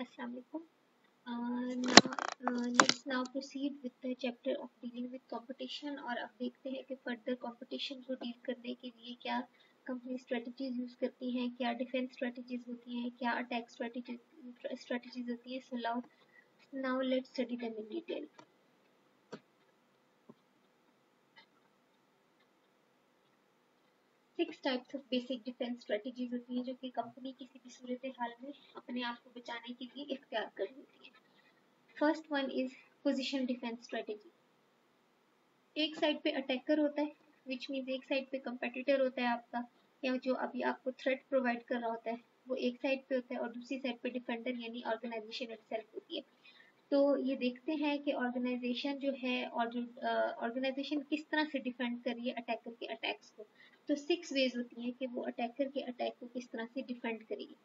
Assalamu alaikum. Let's now proceed with the chapter of dealing with competition और अब देखते हैं कि further competition को deal करने के लिए क्या कंपनी strategies यूज करती हैं, क्या defense strategies होती हैं, क्या attack strategies होती हैं. So now let's study them in detail. 6 types of basic defence strategies होती हैं जो कि कंपनी किसी भी सूरत हाल में अपने आप को बचाने के लिए इख्तियार कर लेती है. First one is position defence strategy. एक साइड पे अटैकर होता है, विच मीन्स एक साइड पे कंपेटिटर होता है आपका, या जो अभी आपको थ्रेट प्रोवाइड कर रहा होता है वो एक साइड पे होता है, और दूसरी साइड पे डिफेंडर यानी ऑर्गेनाइजेशन इटसेल्फ होती है. तो ये देखते हैं कि ऑर्गेनाइजेशन जो है और जो ऑर्गेनाइजेशन किस तरह से डिफेंड कर रही है अटैकर के अटैक्स को. तो 6 वेज होती हैं कि वो अटैकर के अटैक को किस तरह से डिफेंड करेगी.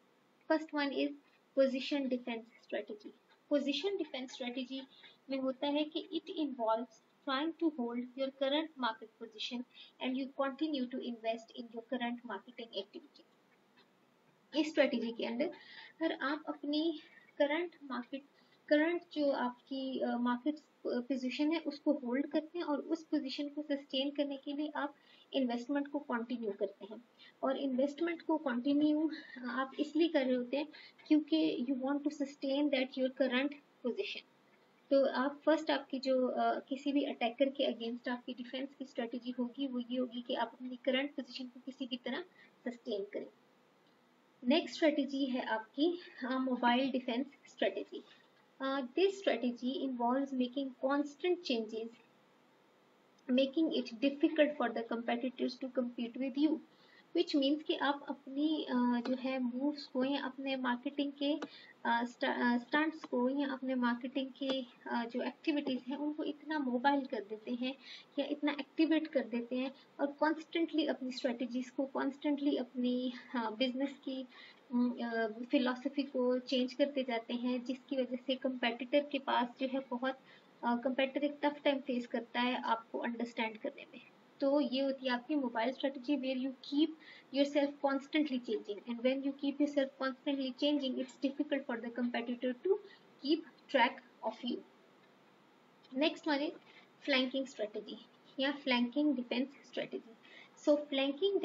First one is position defence strategy. Position defence strategy में होता है कि it involves trying to hold your current market position and you continue to invest in your current marketing activity. इस स्ट्रेटजी के अंदर अगर आप अपनी करंट जो आपकी मार्केट पोजीशन है उसको होल्ड करते हैं और उस पोजीशन को सस्टेन करने के लिए आप इन्वेस्टमेंट को कंटिन्यू करते हैं. और इन्वेस्टमेंट को कंटिन्यू आप इसलिए कर रहे होते हैं क्योंकि you want to sustain that your current position. तो आप फर्स्ट आपकी जो किसी भी अटैकर के अगेंस्ट आपकी डिफेंस की स्ट्रेटजी होगी वो ये होगी कि आप अपनी करंट पोजीशन को किसी भी तरह सस्टेन करें. नेक्स्ट स्ट्रेटजी है आपकी mobile defence strategy. This strategy involves making constant changes, making it difficult for the competitors to compete with you. Which means कि आप अपनी जो है मूव्स को या अपने मार्केटिंग के स्टंट्स को या अपने मार्केटिंग के जो एक्टिविटीज़ हैं उनको इतना मोबाइल कर देते हैं या इतना एक्टिवेट कर देते हैं और कॉन्स्टेंटली अपनी स्ट्रेटजीज़ को कॉन्स्टेंटली अपनी बिजनेस की फिलॉसफी को चेंज करते जाते हैं, जिसकी वजह से कंपेटिटर के पास जो है बहुत कंपेटिटर एक टफ टाइम फेस करता है आपको अंडरस्टैंड करने में. तो ये होती है आपकी mobile strategy where you keep yourself constantly changing, and when you keep yourself constantly changing it's difficult for the competitor to keep track of you. Next one is flanking strategy या flanking defense strategy. So flanking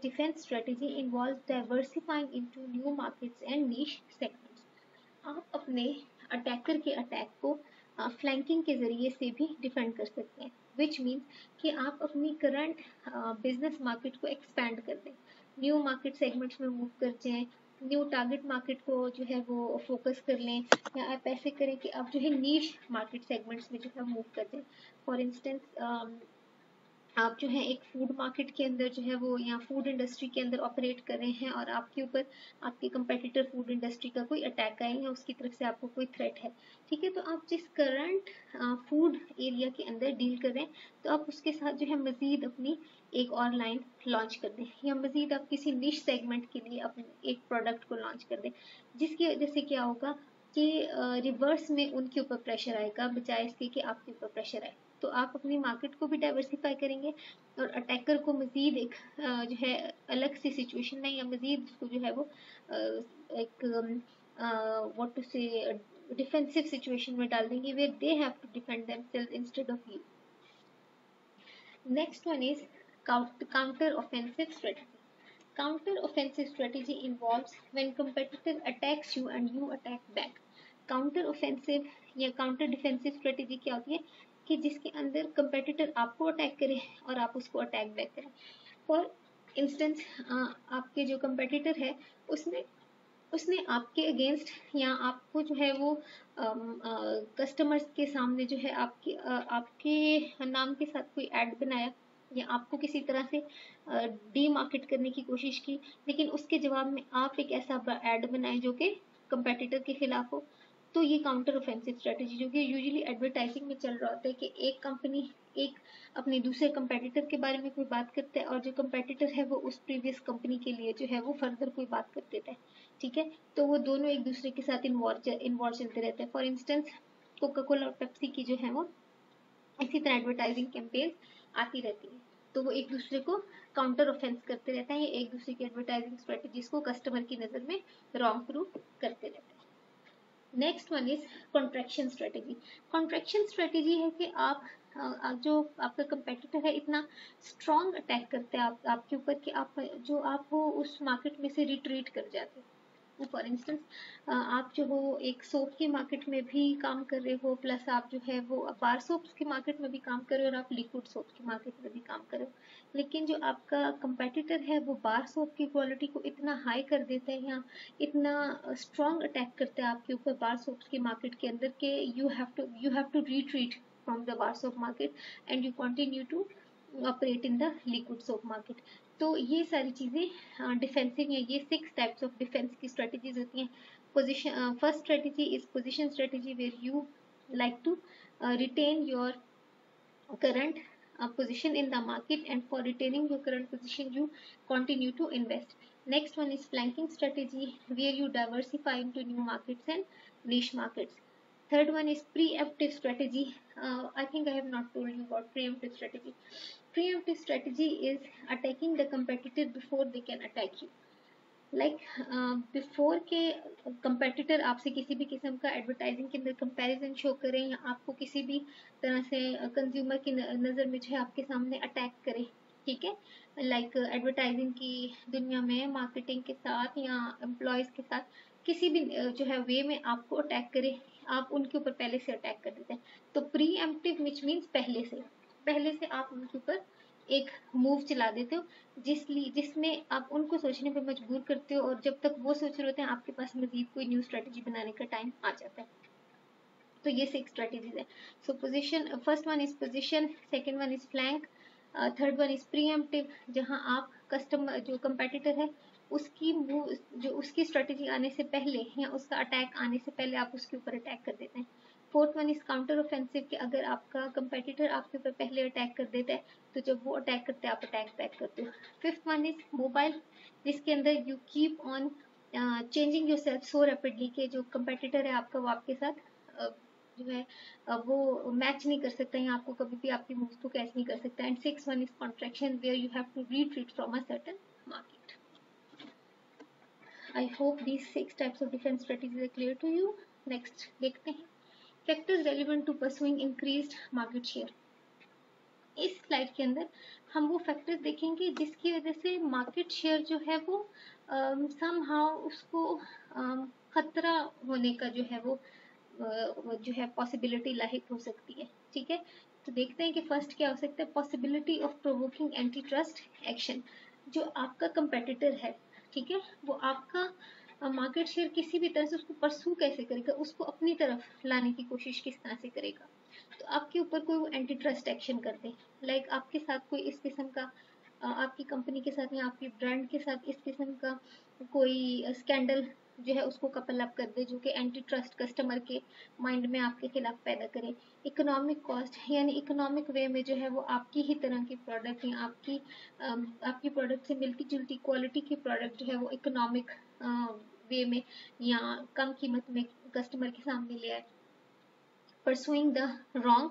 defense strategy involves diversifying into new markets and niche segments. आप अपने attacker के attack को flanking के ज़रिए से भी defend कर सकते हैं, विच मीन्स कि आप अपनी करंट बिजनेस मार्केट को एक्सपैंड कर दें, न्यू मार्केट सेगमेंट्स में मूव कर जाएं, न्यू टारगेट मार्केट को जो है वो फोकस कर लें, या आप ऐसे करें कि आप जो है नीश मार्केट सेगमेंट्स में जो है मूव कर दें. फॉर इंस्टेंस आप जो है एक फूड मार्केट के अंदर जो है वो या फूड इंडस्ट्री के अंदर ऑपरेट कर रहे हैं और आपके ऊपर आपके कंपेटिटर फूड इंडस्ट्री का कोई अटैक आए या उसकी तरफ से आपको कोई थ्रेट है, ठीक है. तो आप जिस करंट फूड एरिया के अंदर डील कर रहे हैं तो आप उसके साथ जो है मजीद अपनी एक और लाइन लॉन्च कर दें, या मजीद आप किसी निश सेगमेंट के लिए अपने एक प्रोडक्ट को लॉन्च कर दें, जिसकी वजह से क्या होगा कि रिवर्स में उनके ऊपर प्रेशर आएगा बजाय इसके कि आपके ऊपर प्रेशर आए. तो आप अपनी मार्केट को भी डाइवर्सिफाई करेंगे और अटैकर को मजीद एक जो है अलग सी सिचुएशन में या मजीद उसको जो है वो एक what to say defensive situation में डाल देंगे where they have to defend themselves instead of you. Next one is counter offensive strategy. Counter offensive strategy involves when competitor attacks you and you attack back. Counter offensive या counter defensive strategy क्या होती है कि जिसके अंदर competitor आपको attack करे और आप उसको अटैक बैक करें. फॉर इंस्टेंस आपके जो कंपेटिटर है उसने आपके अगेंस्ट या आपको जो है वो कस्टमर्स के सामने जो है आपके नाम के साथ कोई ऐड बनाया या आपको किसी तरह से डीमार्केट करने की कोशिश की, लेकिन उसके जवाब में आप एक ऐसा ऐड बनाए जो कि कंपेटिटर के खिलाफ हो. तो ये काउंटर ऑफेंसिव स्ट्रेटजी जो कि यूजुअली एडवर्टाइजिंग में चल रहा होता है कि एक कंपनी एक अपने दूसरे कंपेटिटर के बारे में कोई बात करता है और जो कंपेटिटर है वो उस प्रीवियस कंपनी के लिए जो है वो फर्दर कोई बात कर देता है, ठीक है. तो वो दोनों एक दूसरे के साथ इन्वॉल्व चलते रहते हैं. फॉर इंस्टेंस कोका कोला और पेप्सी की जो है वो इसी तरह एडवर्टाइजिंग कैंपेन आती रहती है, तो वो एक दूसरे को काउंटर ऑफेंस करते रहते हैं, एक दूसरे की एडवर्टाइजिंग स्ट्रेटजीज को कस्टमर की नज़र में रॉन्ग प्रूव करते रहते हैं. Next one is contraction strategy. Contraction strategy है कि आप जो आपका कंपेटिटर है इतना स्ट्रॉन्ग अटैक करते हैं आपके ऊपर कि आप हो उस मार्केट में से रिट्रीट कर जाते हो। फॉर इंस्टेंस आप जो हो एक सोप के मार्केट में भी काम कर रहे हो, प्लस आप जो है वो बार सोप्स के मार्केट में भी काम कर रहे हो और आप लिक्विड सोप के मार्केट में भी काम कर रहे हो, लेकिन जो आपका कंपेटिटर है वो बार सोप की क्वालिटी को इतना हाई कर देता है या इतना स्ट्रॉन्ग अटैक करता है आपके ऊपर बार सोप्स के मार्केट के अंदर के you have to retreat from the bar soap market and you continue to operate in the liquid soap market. तो ये सारी चीज़ें डिफेंसिव या ये 6 टाइप्स ऑफ डिफेंस की स्ट्रेटजीज होती हैं। Position first strategy is position strategy where you like to retain your current position in the market, and for retaining your current position you continue to invest. Next one is flanking strategy where you diversify into new markets and niche markets. Third one is preemptive strategy. I think I have not told you about preemptive strategy. Preemptive strategy is attacking the competitor before they can attack you. Like before के competitor आपसे किसी भी किस्म का advertising के अंदर comparison show करें या आपको किसी भी तरह से कंज्यूमर की नज़र में जो है आपके सामने अटैक करें, ठीक है, लाइक एडवर्टाइजिंग की दुनिया में मार्केटिंग के साथ या एम्प्लॉयज़ के साथ किसी भी जो है वे में आपको अटैक करे, आप उनके ऊपर पहले से अटैक कर देते हैं। तो प्री एम्प्टिव विच मीन्स पहले से आप उनके ऊपर एक मूव चला देते हो जिसमें आप उनको सोचने पर मजबूर करते हो, और जब तक वो सोच रहे होते हैं आपके पास मजीद कोई न्यू स्ट्रेटजी बनाने का टाइम आ जाता है। तो ये 6 स्ट्रेटजीज है। सो position, first one is position, second one is flank, third one is pre-emptive जहां आप कस्टमर जो कंपेटिटर है उसकी मूव जो उसकी स्ट्रेटजी आने से पहले या उसका अटैक आने से पहले आप उसके ऊपर अटैक कर देते हैं। Fourth one is counter offensive कि अगर आपका कंपेटिटर आपके ऊपर पहले अटैक कर देता है तो जब वो अटैक करते हैं आप अटैक बैक करते हो। फिफ्थ वन इज मोबाइल जिसके अंदर you keep on changing your self so rapidly कि जो कंपेटिटर है आपका वो आपके साथ जो है वो मैच नहीं कर सकता या आपको कभी भी आपकी मूव्स को कैच नहीं कर सकता। And six one is contraction where you have to retreat from a certain market. I hope these 6 types of defense strategies are clear to you. Next देखते हैं factors relevant to pursuing increased market share. इस slide के अंदर हम वो factors देखेंगे जिसकी वजह से मार्केट शेयर जो है वो समहाउ उसको खतरा होने का जो है वो जो है पॉसिबिलिटी लाहिक हो सकती है, ठीक है। तो देखते हैं कि फर्स्ट क्या हो सकता है, possibility of provoking anti trust action. जो आपका कंपेटिटर है, ठीक है, वो आपका मार्केट शेयर किसी भी तरह से उसको परसू कैसे करेगा, उसको अपनी तरफ लाने की कोशिश किस तरह से करेगा। तो आपके ऊपर कोई वो एंटी ट्रस्ट एक्शन कर दे, लाइक आपके साथ कोई इस किस्म का आपकी कंपनी के साथ या आपकी ब्रांड के साथ इस किस्म का कोई स्कैंडल जो है उसको कपल अप कर दे जो कि एंटी ट्रस्ट कस्टमर के माइंड में आपके खिलाफ पैदा करे। इकोनॉमिक कॉस्ट यानी इकोनॉमिक वे में जो है वो आपकी ही तरह की प्रोडक्ट या आपकी प्रोडक्ट से मिलती जुलती क्वालिटी की प्रोडक्ट जो है वो इकोनॉमिक वे में या कम कीमत में कस्टमर के सामने ले आए। Pursuing the wrong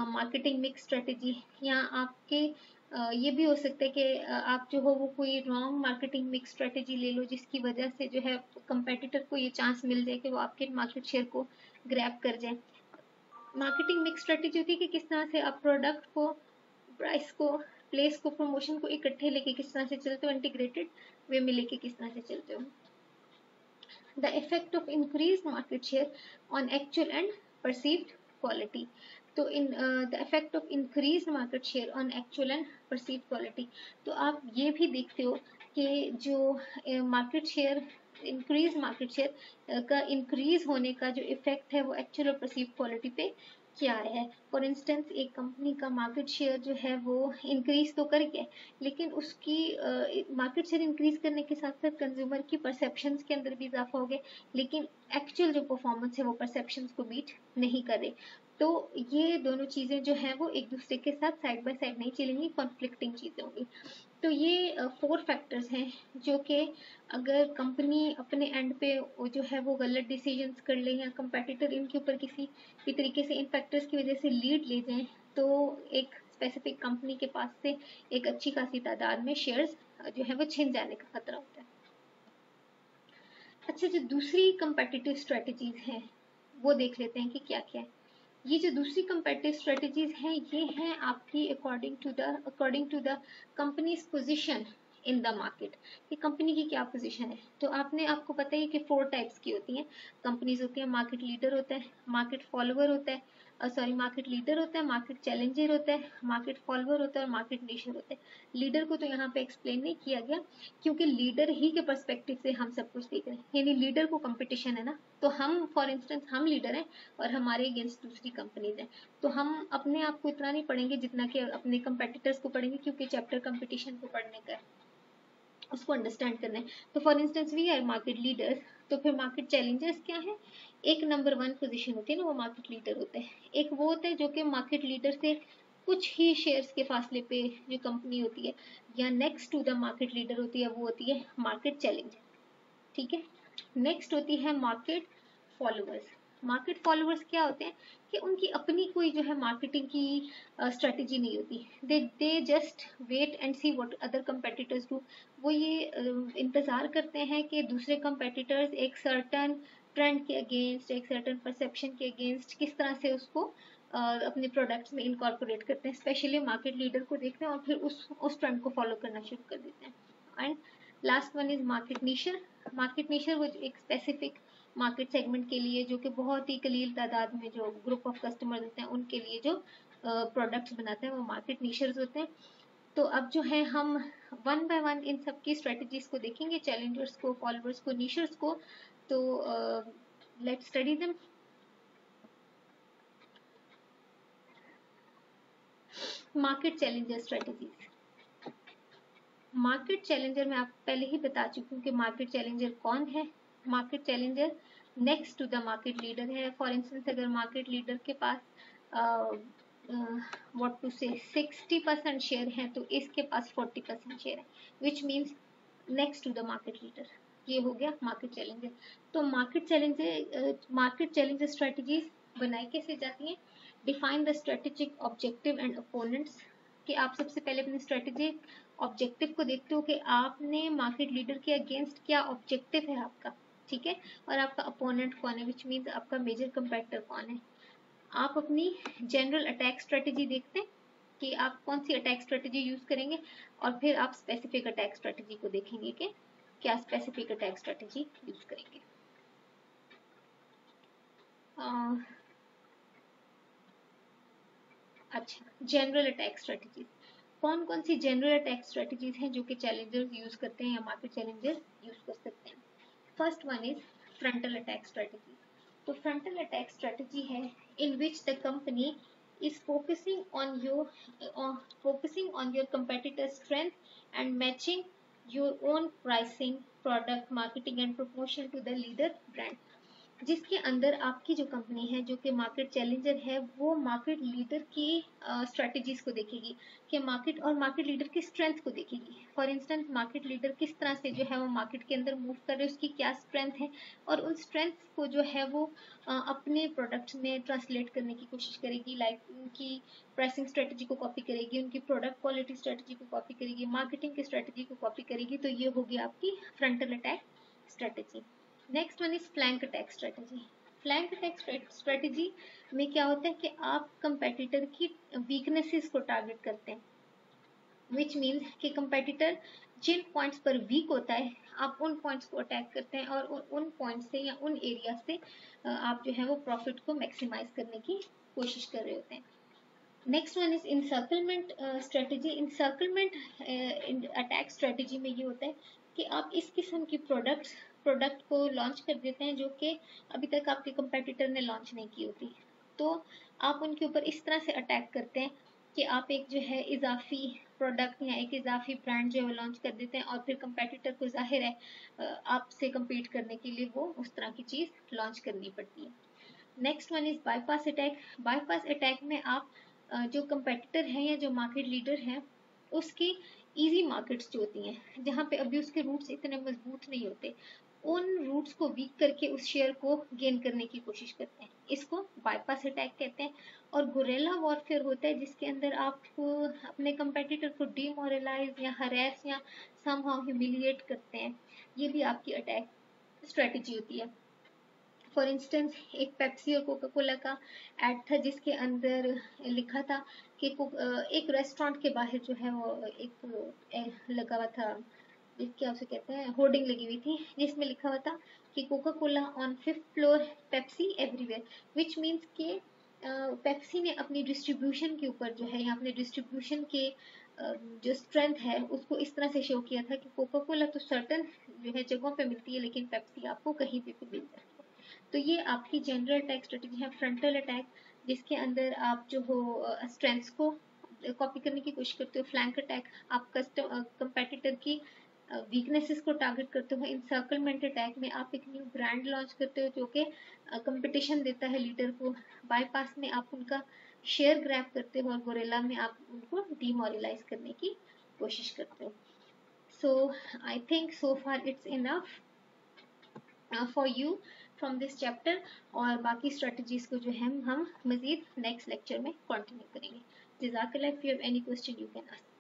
marketing mix strategy, या आपके ये भी हो सकता है कि आप जो हो वो कोई रॉन्ग मार्केटिंग मिक्स स्ट्रेटेजी ले लो जिसकी वजह से जो है कंपेटिटर को ये चांस मिल जाए कि वो आपके मार्केट शेयर को ग्रैब कर जाए। मार्केटिंग मिक्स स्ट्रेटेजी होती है कि किस तरह से आप प्रोडक्ट को, प्राइस को, प्लेस को, प्रमोशन को इकट्ठे लेके किस तरह से चलते हो, इंटीग्रेटेड वे में लेके किस तरह से चलते हो। The effect of increased market share on actual and perceived quality. तो the effect of increased market share on actual and perceived quality, तो आप ये भी देखते हो कि जो market share increase market share का इंक्रीज होने का जो इफेक्ट है वो एक्चुअल और परसीव क्वालिटी पे क्या है। फॉर इंस्टेंस एक कंपनी का मार्केट शेयर जो है वो इंक्रीज तो कर गया, लेकिन उसकी मार्केट शेयर इंक्रीज करने के साथ साथ कंज्यूमर की परसेप्शंस के अंदर भी इजाफा हो गया, लेकिन एक्चुअल जो परफॉर्मेंस है वो परसेप्शंस को बीट नहीं करे। तो ये दोनों चीज़ें जो हैं वो एक दूसरे के साथ साइड बाय साइड नहीं चलेंगी, कॉन्फ्लिक्टिंग चीज़ें होंगी। तो ये 4 फैक्टर्स हैं जो कि अगर कंपनी अपने एंड पे जो है वो गलत डिसीजंस कर ले या कंपेटिटर इनके ऊपर किसी भी तरीके से इन फैक्टर्स की वजह से लीड ले जाएं तो एक स्पेसिफिक कंपनी के पास से एक अच्छी खासी तादाद में शेयर्स जो है वो छिन जाने का खतरा होता है। अच्छा, जो दूसरी कंपेटिटिव स्ट्रेटजीज हैं वो देख लेते हैं कि क्या क्या है। ये जो दूसरी कंपेटिटिव स्ट्रेटजीज हैं ये हैं आपकी according to the company's position in the market, कि कंपनी की क्या पोजीशन है। तो आपको पता है कि 4 टाइप्स की होती हैं कंपनीज होती है। मार्केट लीडर होता है, मार्केट फॉलोअर होता है, मार्केट लीडर होता है, मार्केट चैलेंजर होता है, मार्केट फॉलोअर होता है और मार्केट नीशर होता है। लीडर को तो यहाँ पे एक्सप्लेन नहीं किया गया क्योंकि लीडर ही के पर्सपेक्टिव से हम सब कुछ देख रहे हैं, यानी लीडर को कंपटीशन है ना, तो हम फॉर इंस्टेंस हम लीडर हैं और हमारे अगेंस्ट दूसरी कंपनीज हैं, तो हम अपने आप को इतना नहीं पढ़ेंगे जितना कि अपने कंपेटिटर्स को पढ़ेंगे, क्योंकि चैप्टर कंपटीशन को पढ़ने का उसको अंडरस्टैंड करना है। तो for instance we are market leaders, तो फिर मार्केट चैलेंजर्स क्या है? एक नंबर 1 पोजीशन होती है ना, वो मार्केट लीडर होते हैं। एक वो होता है जो कि मार्केट लीडर से कुछ ही शेयर्स के फासले पे जो कंपनी होती है या next to the market leader होती है, वो होती है मार्केट चैलेंजर। ठीक है, नेक्स्ट होती है मार्केट फॉलोअर्स। मार्केट फॉलोअर्स क्या होते हैं कि उनकी अपनी कोई जो है मार्केटिंग की स्ट्रेटेजी नहीं होती, they just wait and see what other competitors do. वो ये इंतजार करते हैं कि दूसरे कंपेटिटर्स एक सर्टन ट्रेंड के अगेंस्ट, एक सर्टन परसेप्शन के अगेंस्ट किस तरह से उसको अपने प्रोडक्ट्स में इनकॉर्पोरेट करते हैं। स्पेशली मार्केट लीडर को देखते हैं और फिर उस ट्रेंड को फॉलो करना शुरू कर देते हैं। And last one is market nicher. Market nicher वो एक स्पेसिफिक मार्केट सेगमेंट के लिए, जो कि बहुत ही कलील तादाद में जो ग्रुप ऑफ कस्टमर्स होते हैं उनके लिए जो प्रोडक्ट्स बनाते हैं, वो मार्केट नीशर्स होते हैं। तो अब जो है हम वन बाय वन इन सबकी स्ट्रेटजीज को देखेंगे, चैलेंजर्स को, फॉलोअर्स को, नीशर्स को। तो let's study them. Market challenger strategies. Market challenger मैं आपको पहले ही बता चुकी हूँ कि मार्केट चैलेंजर कौन है। Market challenger next to the market leader है। फॉर इंस्टेंस अगर मार्केट लीडर के पास व्हाट टू से 60% शेयर है तो इसके पास 40% शेयर है, which means next to the market leader. ये हो गया मार्केट चैलेंजर। तो मार्केट चैलेंजर स्ट्रेटजीज बनाई कैसे जाती हैं? Define the strategic objective and opponents, कि आप सबसे पहले अपनी स्ट्रेटेजिक ऑब्जेक्टिव को देखते हो कि आपने मार्केट लीडर के अगेंस्ट क्या ऑब्जेक्टिव है आपका। ठीक है, और आपका अपोनेंट कौन है, विच मीन्स आपका मेजर कंपेटिटर कौन है। आप अपनी जनरल अटैक स्ट्रेटेजी देखते हैं कि आप कौन सी अटैक स्ट्रेटेजी यूज करेंगे, और फिर आप स्पेसिफिक अटैक स्ट्रेटेजी को देखेंगे कि क्या स्पेसिफिक अटैक स्ट्रेटेजी यूज करेंगे। अच्छा, जनरल अटैक स्ट्रेटेजीज। कौन कौन सी जनरल अटैक स्ट्रेटेजीज हैं जो कि चैलेंजर्स यूज करते हैं या मार्केट चैलेंजर्स यूज कर सकते हैं? First one is frontal attack strategy. तो फ्रंटल अटैक स्ट्रेटेजी है in which the company is focusing on your competitor strength and matching your own pricing, product, marketing and promotion to the leader brand। जिसके अंदर आपकी जो company है जो कि market challenger है, वो मार्केट लीडर की स्ट्रेटेजीज को देखेगी कि मार्केट लीडर की स्ट्रेंथ को देखेगी। फॉर इंस्टेंस मार्केट लीडर किस तरह से जो है वो मार्केट के अंदर मूव कर रहे हैं, उसकी क्या स्ट्रेंथ है, और उन स्ट्रेंथ को जो है वो अपने प्रोडक्ट्स में ट्रांसलेट करने की कोशिश करेगी। लाइक उनकी प्राइसिंग स्ट्रेटेजी को कॉपी करेगी, उनकी प्रोडक्ट क्वालिटी स्ट्रेटेजी को कॉपी करेगी, मार्केटिंग की स्ट्रेटेजी को कॉपी करेगी। तो ये होगी आपकी frontal attack strategy. Next one is flank attack strategy. Flank attack strategy में क्या होता है कि आप कंपेटिटर की वीकनेसेस को टारगेट करते हैं, विच मीन्स कि कंपेटिटर जिन पॉइंट्स पर वीक होता है आप उन पॉइंट्स को अटैक करते हैं, और उन पॉइंट्स से या उन एरिया से आप जो है वो प्रॉफिट को मैक्सिमाइज करने की कोशिश कर रहे होते हैं। Next one is इंसर्कलमेंट strategy. इंसर्कलमेंट attack strategy में ये होता है कि आप इस किस्म की प्रोडक्ट को लॉन्च कर देते हैं जो कि अभी तक आपके कंपेटिटर ने लॉन्च नहीं की होती। तो आप उनके ऊपर इस तरह से अटैक करते हैं कि आप एक जो है इजाफी प्रोडक्ट या एक इजाफी ब्रांड जो है वो लॉन्च कर देते हैं, और फिर कंपेटिटर को जाहिर है आपसे कम्पीट करने के लिए वो उस तरह की चीज़ लॉन्च करनी पड़ती है। Next one is bypass attack. Bypass attack में आप जो कंपेटिटर है या जो मार्केट लीडर है उसकी इजी मार्केट्स जो होती हैं जहाँ पे अभी उसके रूट्स इतने मजबूत नहीं होते, उन रूट्स को वीक करके उस शेयर को गेन करने की कोशिश करते हैं, इसको बाईपास अटैक कहते हैं। और गुरेला वॉरफेयर होता है जिसके अंदर आप अपने कंपेटिटर को डीमोरलाइज या हरेस या समहाउ ह्यूमिलिएट करते हैं। ये भी आपकी अटैक स्ट्रेटेजी होती है। फॉर इंस्टेंस एक पेप्सी और कोका कोला का एड था जिसके अंदर लिखा था कि एक रेस्टोरेंट के बाहर जो है वो एक लगा हुआ था, क्या उसे कहते हैं, होर्डिंग लगी हुई थी जिसमें लिखा हुआ था कि Coca Cola on 5th floor, Pepsi everywhere, which means के पेप्सी ने अपनी डिस्ट्रीब्यूशन के ऊपर जो है या अपने डिस्ट्रीब्यूशन के जो स्ट्रेंथ है उसको इस तरह से शो किया था कि कोका कोला तो सर्टन जो है जगहों पे मिलती है लेकिन पेप्सी आपको कहीं पे भी मिल जाती है। तो ये आपकी जनरल अटैक स्ट्रेटेजी है, फ्रंटल अटैक, जिसके अंदर आप जो हो स्ट्रेंथ्स को कॉपी करने की कोशिश करते हो। फ्लैंक अटैक आप कंपेटिटर की वीकनेसेस को टारगेट करते हो। इंसर्कलमेंट अटैक में आप एक न्यू ब्रांड लॉन्च करते हो जो कि कंपटीशन देता है लीडर को। बाईपास में आप उनका शेयर ग्रैब करते हो और गोरेला में आप उनको डीमोरलाइज करने की कोशिश करते हो। So I think so far it's enough for you from this chapter, और बाकी स्ट्रेटजीज को जो है हम मजीद नेक्स्ट लेक्चर में कंटिन्यू करेंगे। जज़ाकल्लाह। If you have any question you can ask.